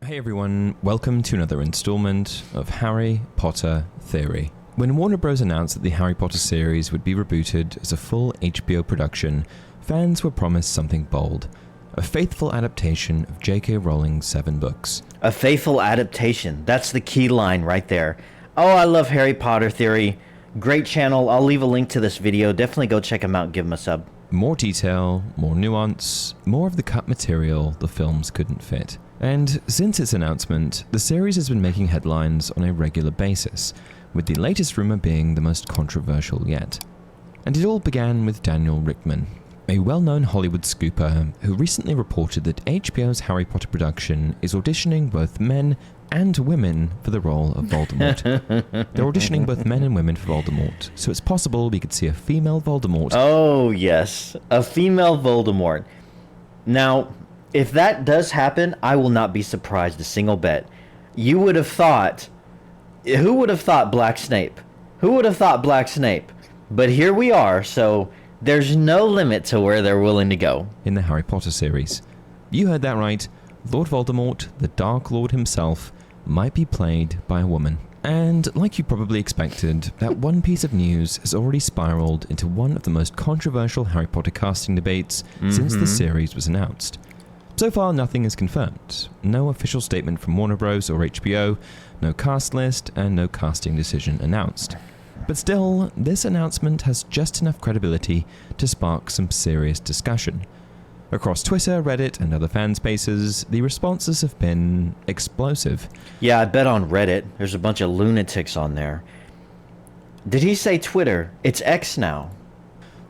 Hey everyone, welcome to another installment of Harry Potter Theory. When Warner Bros. Announced that the Harry Potter series would be rebooted as a full HBO production, fans were promised something bold. A faithful adaptation of J.K. Rowling's 7 books. A faithful adaptation. That's the key line right there. Oh, I love Harry Potter Theory. Great channel. I'll leave a link to this video. Definitely go check them out and give them a sub. More detail, more nuance, more of the cut material the films couldn't fit. And since its announcement, the series has been making headlines on a regular basis, with the latest rumor being the most controversial yet. And it all began with Daniel Richtman, a well-known Hollywood scooper who recently reported that HBO's Harry Potter production is auditioning both men and women for the role of Voldemort. They're auditioning both men and women for Voldemort, so it's possible we could see a female Voldemort. Oh, yes. A female Voldemort. Now, if that does happen, I will not be surprised a single bit. You would have thought... Who would have thought Black Snape? Who would have thought Black Snape? But here we are, so there's no limit to where they're willing to go. In the Harry Potter series. You heard that right. Lord Voldemort, the Dark Lord himself, might be played by a woman. And like you probably expected, that one piece of news has already spiraled into one of the most controversial Harry Potter casting debates since the series was announced. So far, nothing is confirmed. No official statement from Warner Bros. Or HBO, no cast list, and no casting decision announced. But still, this announcement has just enough credibility to spark some serious discussion. Across Twitter, Reddit, and other fan spaces, the responses have been explosive. Yeah, I bet on Reddit, there's a bunch of lunatics on there. Did he say Twitter? It's X now.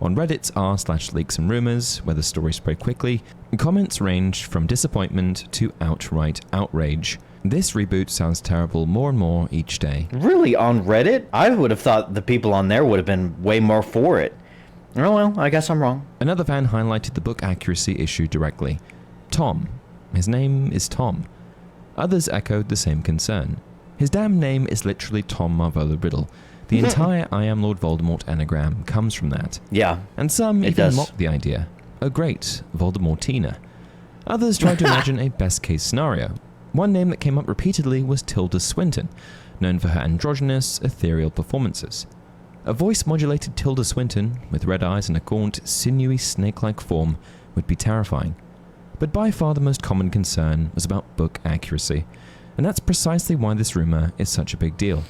On Reddit's r/leaks and rumors, where the story spread quickly, comments ranged from disappointment to outright outrage. This reboot sounds terrible more and more each day. Really? On Reddit? I would have thought the people on there would have been way more for it. Oh well, I guess I'm wrong. Another fan highlighted the book accuracy issue directly. Tom. His name is Tom. Others echoed the same concern. His damn name is literally Tom Marvolo Riddle. The entire I Am Lord Voldemort anagram comes from that. Yeah. And some even mocked the idea. Oh great, Voldemortina. Others tried to imagine a best-case scenario. One name that came up repeatedly was Tilda Swinton, known for her androgynous, ethereal performances. A voice-modulated Tilda Swinton, with red eyes and a gaunt, sinewy, snake-like form, would be terrifying. But by far the most common concern was about book accuracy, and that's precisely why this rumor is such a big deal.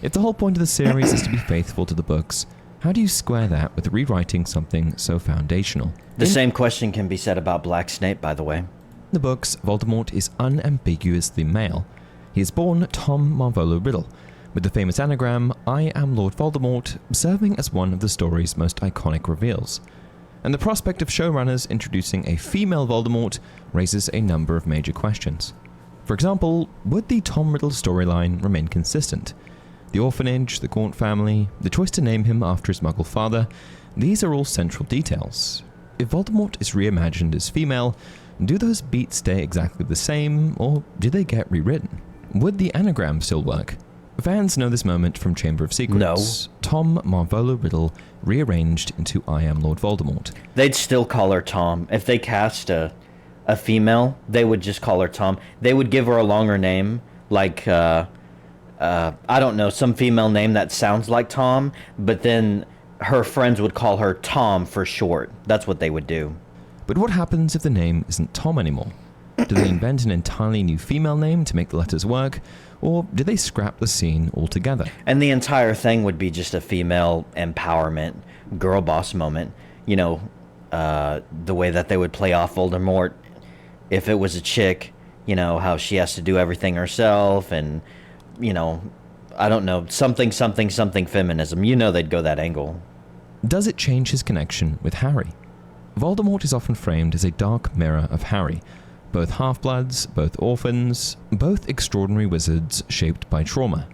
If the whole point of the series is to be faithful to the books, how do you square that with rewriting something so foundational? The same question can be said about Black Snape, by the way. In the books, Voldemort is unambiguously male. He is born Tom Marvolo Riddle, with the famous anagram, I Am Lord Voldemort, serving as one of the story's most iconic reveals. And the prospect of showrunners introducing a female Voldemort raises a number of major questions. For example, would the Tom Riddle storyline remain consistent? The orphanage, the Gaunt family, the choice to name him after his Muggle father, these are all central details. If Voldemort is reimagined as female, do those beats stay exactly the same, or do they get rewritten? Would the anagram still work? Fans know this moment from Chamber of Secrets. No. Tom Marvolo Riddle rearranged into I Am Lord Voldemort. They'd still call her Tom. If they cast a female, they would just call her Tom. They would give her a longer name, like, I don't know, some female name that sounds like Tom, but then her friends would call her Tom for short. That's what they would do. But what happens if the name isn't Tom anymore? Do they invent an entirely new female name to make the letters work, or do they scrap the scene altogether? And the entire thing would be just a female empowerment, girl boss moment. You know, the way that they would play off Voldemort. If it was a chick, you know, how she has to do everything herself and, you know, I don't know, something feminism. You know they'd go that angle. Does it change his connection with Harry? Voldemort is often framed as a dark mirror of Harry. Both half-bloods, both orphans, both extraordinary wizards shaped by trauma.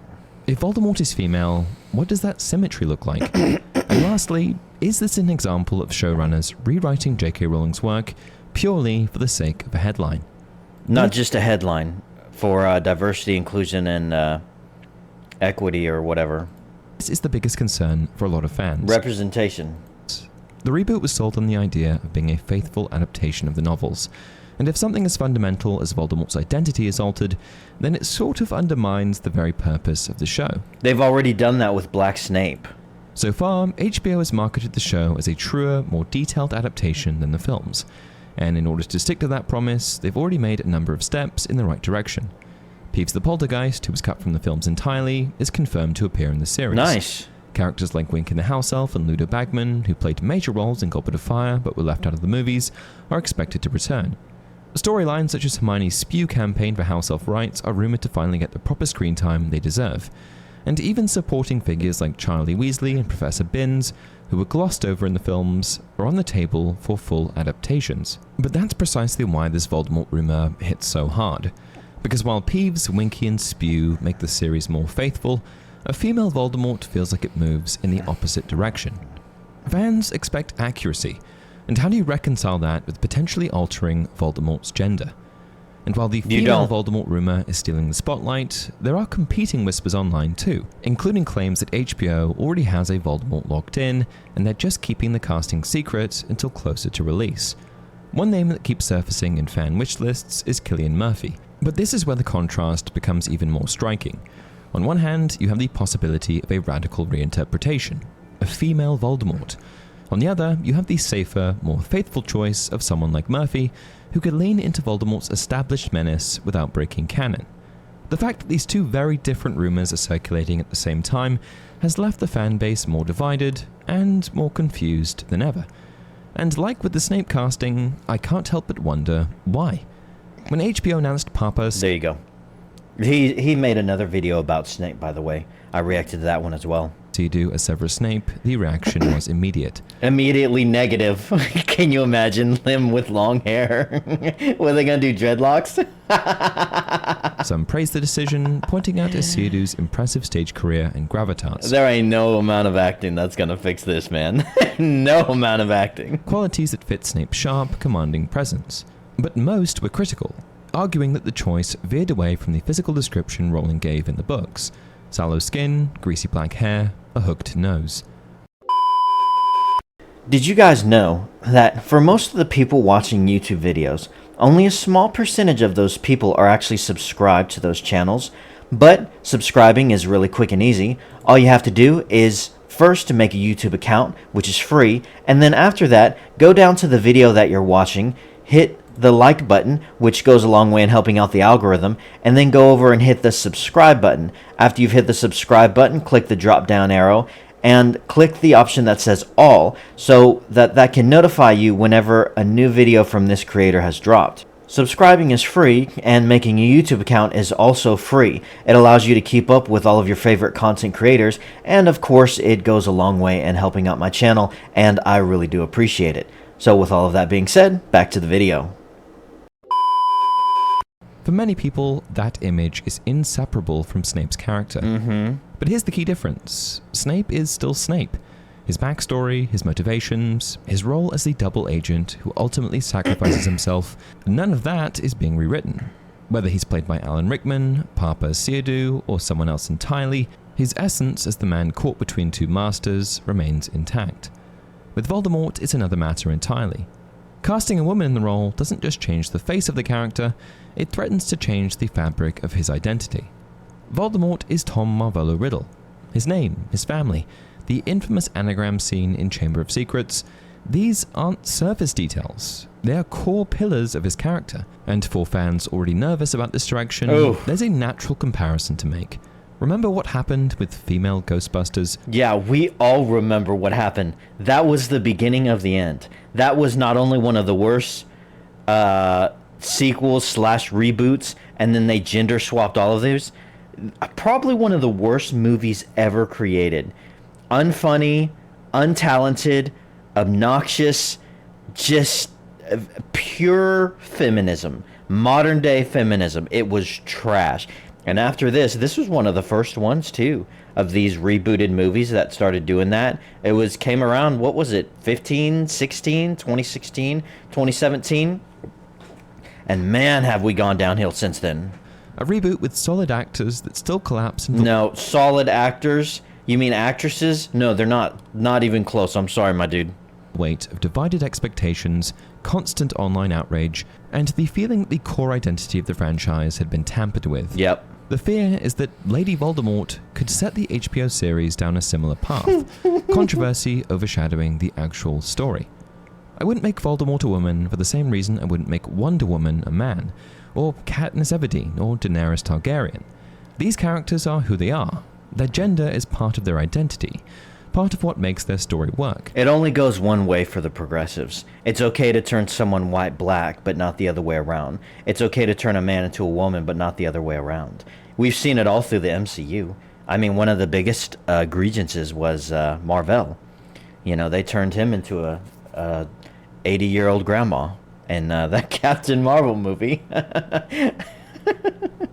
If Voldemort is female, what does that symmetry look like? And lastly, is this an example of showrunners rewriting J.K. Rowling's work purely for the sake of a headline? Not just a headline, for diversity, inclusion, and equity or whatever. This is the biggest concern for a lot of fans. Representation. The reboot was sold on the idea of being a faithful adaptation of the novels, And if something as fundamental as Voldemort's identity is altered, then it sort of undermines the very purpose of the show. They've already done that with Black Snape. So far, HBO has marketed the show as a truer, more detailed adaptation than the films. And in order to stick to that promise, they've already made a number of steps in the right direction. Peeves the Poltergeist, who was cut from the films entirely, is confirmed to appear in the series. Nice. Characters like Winkin the House Elf and Ludo Bagman, who played major roles in Goblet of Fire but were left out of the movies, are expected to return. Storylines such as Hermione's Spew campaign for House Elf rights are rumoured to finally get the proper screen time they deserve. And even supporting figures like Charlie Weasley and Professor Binns, who were glossed over in the films, are on the table for full adaptations. But that's precisely why this Voldemort rumour hits so hard. Because while Peeves, Winky and Spew make the series more faithful, a female Voldemort feels like it moves in the opposite direction. Fans expect accuracy, and how do you reconcile that with potentially altering Voldemort's gender? And while the female Voldemort rumour is stealing the spotlight, there are competing whispers online too, including claims that HBO already has a Voldemort locked in, and they're just keeping the casting secret until closer to release. One name that keeps surfacing in fan wish lists is Cillian Murphy, but this is where the contrast becomes even more striking. On one hand, you have the possibility of a radical reinterpretation, a female Voldemort. On the other, you have the safer, more faithful choice of someone like Murphy, who could lean into Voldemort's established menace without breaking canon. The fact that these two very different rumours are circulating at the same time has left the fanbase more divided and more confused than ever. And like with the Snape casting, I can't help but wonder why. When HBO announced Papa's... There you go. He made another video about Snape, by the way. I reacted to that one as well. To do as Severus Snape, the reaction was immediate. Immediately negative. Can you imagine him with long hair? Were they gonna do dreadlocks? Some praised the decision, pointing out Isidru's impressive stage career and gravitas. There ain't no amount of acting that's gonna fix this, man. No amount of acting. Qualities that fit Snape's sharp, commanding presence. But most were critical, arguing that the choice veered away from the physical description Rowling gave in the books. Sallow skin, greasy black hair, a hooked nose. Did you guys know that for most of the people watching YouTube videos, only a small percentage of those people are actually subscribed to those channels? But subscribing is really quick and easy. All you have to do is first to make a YouTube account, which is free, and then after that, go down to the video that you're watching, hit the like button, which goes a long way in helping out the algorithm, and then go over and hit the subscribe button. After you've hit the subscribe button, click the drop down arrow and click the option that says all, so that can notify you whenever a new video from this creator has dropped. Subscribing is free, and making a YouTube account is also free. It allows you to keep up with all of your favorite content creators, and of course it goes a long way in helping out my channel, and I really do appreciate it. So with all of that being said, back to the video. For many people, that image is inseparable from Snape's character. But here's the key difference. Snape is still Snape. His backstory, his motivations, his role as the double agent who ultimately sacrifices himself, none of that is being rewritten. Whether he's played by Alan Rickman, Papa Sirdu, or someone else entirely, his essence as the man caught between two masters remains intact. With Voldemort, it's another matter entirely. Casting a woman in the role doesn't just change the face of the character, it threatens to change the fabric of his identity. Voldemort is Tom Marvolo Riddle. His name, his family, the infamous anagram scene in Chamber of Secrets, these aren't surface details. They are core pillars of his character. And for fans already nervous about this direction, there's a natural comparison to make. Remember what happened with female Ghostbusters? Yeah, we all remember what happened. That was the beginning of the end. That was not only one of the worst sequels / reboots, and then they gender swapped all of those. Probably one of the worst movies ever created. Unfunny, untalented, obnoxious, just pure feminism. Modern day feminism. It was trash. And after this was one of the first ones too of these rebooted movies that started doing that. It came around, what was it, 2016, 2017? And man, have we gone downhill since then. A reboot with solid actors that still collapse into... No, solid actors? You mean actresses? No, they're not even close. I'm sorry, my dude. Weight of divided expectations, constant online outrage, and the feeling that the core identity of the franchise had been tampered with. Yep. The fear is that Lady Voldemort could set the HBO series down a similar path, controversy overshadowing the actual story. I wouldn't make Voldemort a woman for the same reason I wouldn't make Wonder Woman a man, or Katniss Everdeen, or Daenerys Targaryen. These characters are who they are. Their gender is part of their identity, part of what makes their story work. It only goes one way for the progressives. It's okay to turn someone white black, but not the other way around. It's okay to turn a man into a woman, but not the other way around. We've seen it all through the MCU. I mean, one of the biggest grievances was Marvel. You know, they turned him into a 80-year-old grandma in that Captain Marvel movie.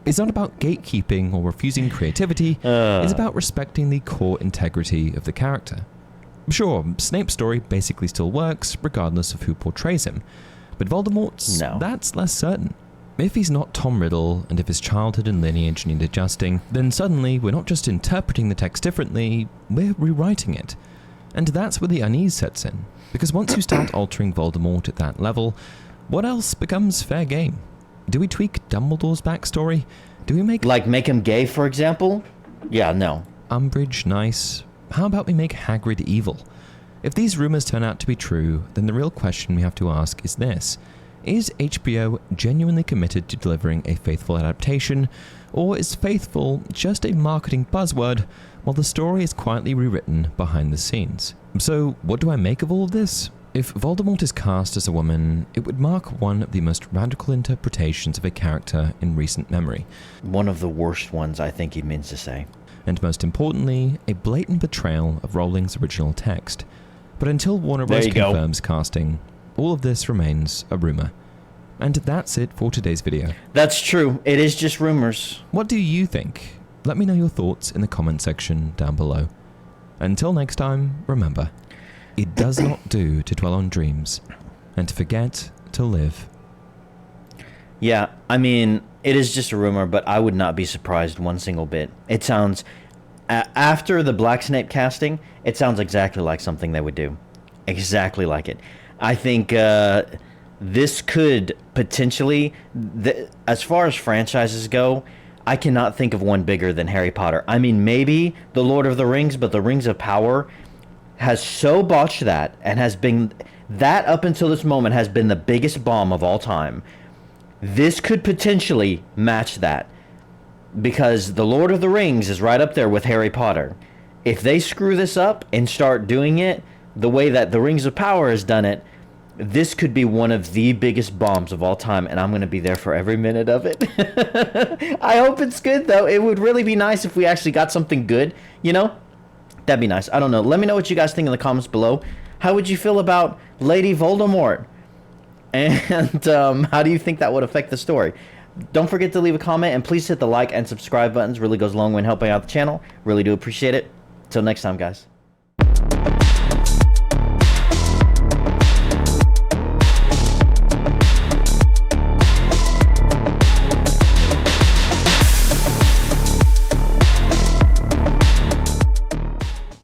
It's not about gatekeeping or refusing creativity, it's about respecting the core integrity of the character. Sure, Snape's story basically still works, regardless of who portrays him, but Voldemort's, No. that's less certain. If he's not Tom Riddle, and if his childhood and lineage need adjusting, then suddenly we're not just interpreting the text differently, we're rewriting it. And that's where the unease sets in, because once you start altering Voldemort at that level, what else becomes fair game? Do we tweak Dumbledore's backstory? Do we make... Like make him gay, for example? Yeah, no. Umbridge nice? How about we make Hagrid evil? If these rumors turn out to be true, then the real question we have to ask is this. Is HBO genuinely committed to delivering a faithful adaptation, or is faithful just a marketing buzzword while the story is quietly rewritten behind the scenes? So what do I make of all of this? If Voldemort is cast as a woman, it would mark one of the most radical interpretations of a character in recent memory. One of the worst ones, I think he means to say. And most importantly, a blatant betrayal of Rowling's original text. But until Warner Bros. Confirms casting, all of this remains a rumor. And that's it for today's video. That's true. It is just rumors. What do you think? Let me know your thoughts in the comment section down below. Until next time, remember, it does not do to dwell on dreams and to forget to live. Yeah, I mean, it is just a rumor, but I would not be surprised one single bit. It sounds, after the Black Snape casting, it sounds exactly like something they would do. Exactly like it. I think this could potentially, as far as franchises go, I cannot think of one bigger than Harry Potter. I mean, maybe The Lord of the Rings, but The Rings of Power has so botched that, and has been, that up until this moment has been the biggest bomb of all time. This could potentially match that, because The Lord of the Rings is right up there with Harry Potter. If they screw this up and start doing it the way that The Rings of Power has done it, this could be one of the biggest bombs of all time, and I'm going to be there for every minute of it. I hope it's good, though. It would really be nice if we actually got something good, you know? That'd be nice. I don't know. Let me know what you guys think in the comments below. How would you feel about Lady Voldemort? And how do you think that would affect the story? Don't forget to leave a comment, and please hit the like and subscribe buttons. Really goes a long way in helping out the channel. Really do appreciate it. Till next time, guys.